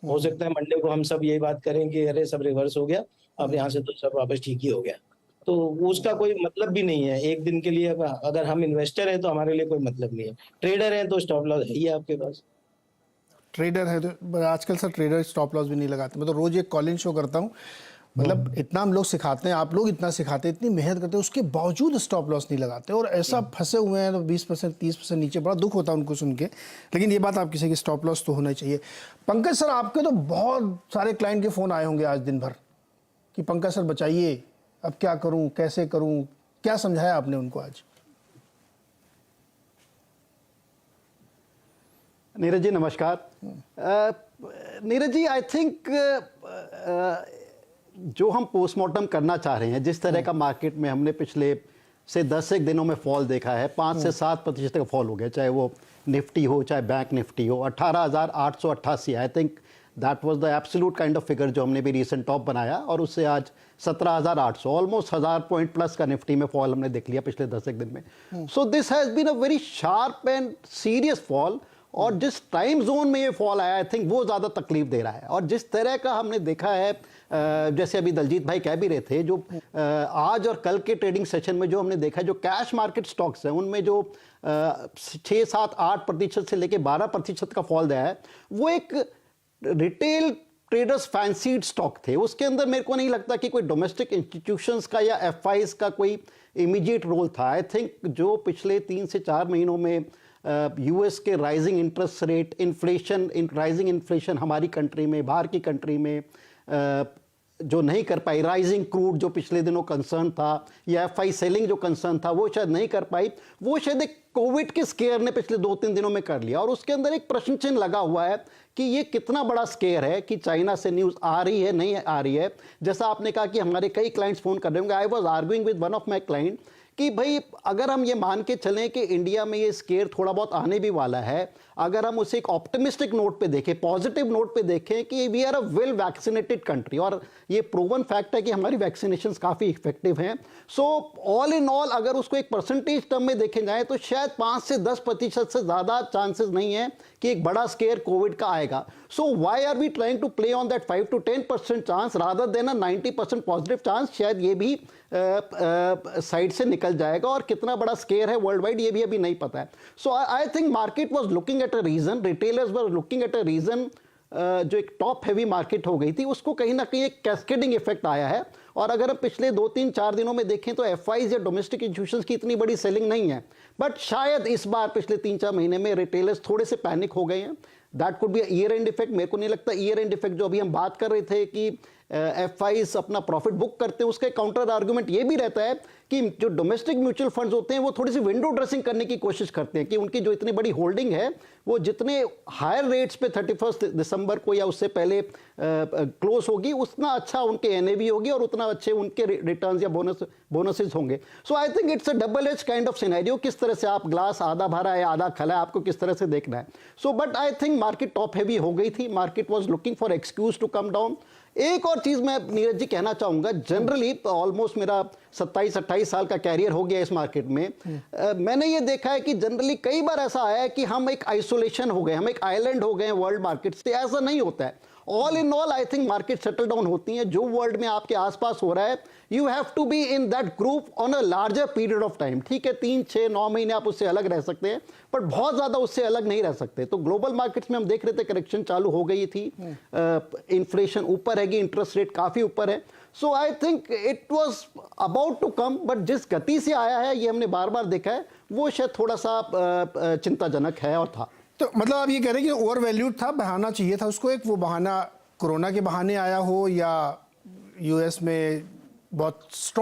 हो सकता है मंडे को हम सब यही बात करें कि अरे सब रिवर्स हो गया, अब यहाँ से तो सब वापस ठीक ही हो गया। तो उसका कोई मतलब भी नहीं है। एक दिन के लिए अगर हम इन्वेस्टर हैं तो हमारे लिए कोई मतलब नहीं है। ट्रेडर हैं तो स्टॉप लॉस है ही है आपके पास। ट्रेडर है तो आजकल सर ट्रेडर स्टॉप लॉस भी नहीं लगाते। मैं तो रोज एक कॉलिंग शो करता हूँ, मतलब इतना हम लोग सिखाते हैं, आप लोग इतना सिखाते हैं, इतनी मेहनत करते हैं, उसके बावजूद स्टॉप लॉस नहीं लगाते और ऐसा फंसे हुए हैं तो 20% 30% नीचे। बड़ा दुख होता है उनको सुन के, लेकिन ये बात आपकी सही कि स्टॉप लॉस तो होना ही चाहिए। पंकज सर, आपके तो बहुत सारे क्लाइंट के फोन आए होंगे आज दिन भर कि पंकज सर बचाइए, अब क्या करूं, कैसे करूं, क्या समझाया आपने उनको आज? नीरज जी नमस्कार। नीरज जी, आई थिंक जो हम पोस्टमार्टम करना चाह रहे हैं, जिस तरह का मार्केट में हमने पिछले से 10 एक दिनों में फॉल देखा है, 5 से 7% का फॉल हो गया, चाहे वो निफ्टी हो चाहे बैंक निफ्टी हो, 18,888। I think that was the absolute kind of figure जो हमने भी रिसेंट टॉप बनाया, और उससे आज 17,800, ऑलमोस्ट 1000 पॉइंट प्लस का निफ्टी में फॉल हमने देख लिया पिछले 10 एक दिन में। So this has been a very sharp and serious fall, और जिस टाइम जोन में ये फॉल आया, आई थिंक वो ज़्यादा तकलीफ दे रहा है। और जिस तरह का हमने देखा है, जैसे अभी दलजीत भाई कह भी रहे थे, जो आज और कल के ट्रेडिंग सेशन में जो हमने देखा है, जो कैश मार्केट स्टॉक्स हैं उनमें जो 6, 7, 8% से लेके 12% का फॉल दिया है, वो एक रिटेल ट्रेडर्स फैंसीड स्टॉक थे। उसके अंदर मेरे को नहीं लगता कि कोई डोमेस्टिक इंस्टीट्यूशंस का या एफआईज का कोई इमीडिएट रोल था। आई थिंक जो पिछले 3 से 4 महीनों में यूएस के rising interest rate, rising inflation हमारी कंट्री में, बाहर की कंट्री में जो नहीं कर पाई, राइजिंग क्रूड जो पिछले दिनों कंसर्न था, या एफआई सेलिंग जो कंसर्न था, वो शायद नहीं कर पाई, वो शायद एक कोविड के स्केयर ने पिछले 2-3 दिनों में कर लिया। और उसके अंदर एक प्रश्न चिन्ह लगा हुआ है कि ये कितना बड़ा स्केयर है, कि चाइना से न्यूज़ आ रही है, नहीं आ रही है। जैसा आपने कहा कि हमारे कई क्लाइंट्स फ़ोन कर रहे होंगे, I was arguing with one of my client कि भाई अगर हम ये मान के चलें कि इंडिया में ये स्केयर थोड़ा बहुत आने भी वाला है, अगर हम उसे एक ऑप्टिमिस्टिक नोट पे देखें, पॉजिटिव नोट पे देखें कि we are a well vaccinated country, और ये प्रूवन फैक्ट है कि हमारी वैक्सीनेशंस काफ़ी इफेक्टिव हैं। सो ऑल इन ऑल अगर उसको एक परसेंटेज टर्म में देखे जाए तो शायद 5 से 10% से ज़्यादा चांसेस नहीं है कि एक बड़ा स्केयर कोविड का आएगा। So why are we trying to play on that 5 to 10% chance rather than a 90% positive chance? शायद ये भी साइड से निकल जाएगा, और कितना बड़ा स्केयर है वर्ल्ड वाइड ये भी अभी नहीं पता है। So I think market was looking at a reason, retailers were looking at a reason. जो एक टॉप हैवी मार्केट हो गई थी, उसको कहीं ना कहीं एक कैस्केडिंग इफेक्ट आया है। और अगर हम पिछले 2-3-4 दिनों में देखें तो एफआईज या डोमेस्टिक इंस्टीट्यूशंस की इतनी बड़ी सेलिंग नहीं है, बट शायद इस बार पिछले 3-4 महीने में रिटेलर्स थोड़े से पैनिक हो गए हैं। That could be year and effect. मेरे को नहीं लगता ईयर एंड इफेक्ट जो अभी हम बात कर रहे थे कि एफआईज अपना प्रॉफिट बुक करते हैं, उसका काउंटर आर्गुमेंट ये भी रहता है कि जो डोमेस्टिक म्यूचुअल फंड्स होते हैं वो थोड़ी सी विंडो ड्रेसिंग करने की कोशिश करते हैं कि उनकी जो इतनी बड़ी होल्डिंग है वो जितने हायर रेट्स पे 31 दिसंबर को या उससे पहले क्लोज होगी, उतना अच्छा उनके एनएवी होगी और उतना अच्छे उनके रिटर्न्स या बोनसेस होंगे। So I think it's a double edge kind of scenario. किस तरह से आप ग्लास आधा भरा है आधा खला है, आपको किस तरह से देखना है। So but I think market top heavy हो गई थी, market was looking for excuse to come down. एक और चीज मैं नीरज जी कहना चाहूंगा, जनरली ऑलमोस्ट मेरा 27-28 साल का कैरियर हो गया इस मार्केट में, मैंने ये देखा है कि जनरली कई बार ऐसा आया है कि हम एक आइसोलेशन हो गए, हम एक आइलैंड हो गए वर्ल्ड मार्केट से। ऐसा नहीं होता है। All in all I think market settle down होती है। जो वर्ल्ड में आपके आसपास हो रहा है, you have to be in that group on a larger period of time. ठीक है, 3, 6, 9 महीने आप उससे अलग रह सकते हैं, बट बहुत ज्यादा उससे अलग नहीं रह सकते। तो ग्लोबल मार्केट्स में हम देख रहे थे करेक्शन चालू हो गई थी, इन्फ्लेशन ऊपर है, इंटरेस्ट रेट काफी ऊपर है। So I think it was about to come, but जिस गति से आया है ये हमने बार बार देखा है, वो शायद थोड़ा सा चिंताजनक है और था। तो मतलब आप ये कह रहे हैं कि ओवर वैल्यूड था, बहाना चाहिए था उसको, एक वो बहाना कोरोना के बहाने आया हो या यूएस में बहुत स्ट्रॉन्ग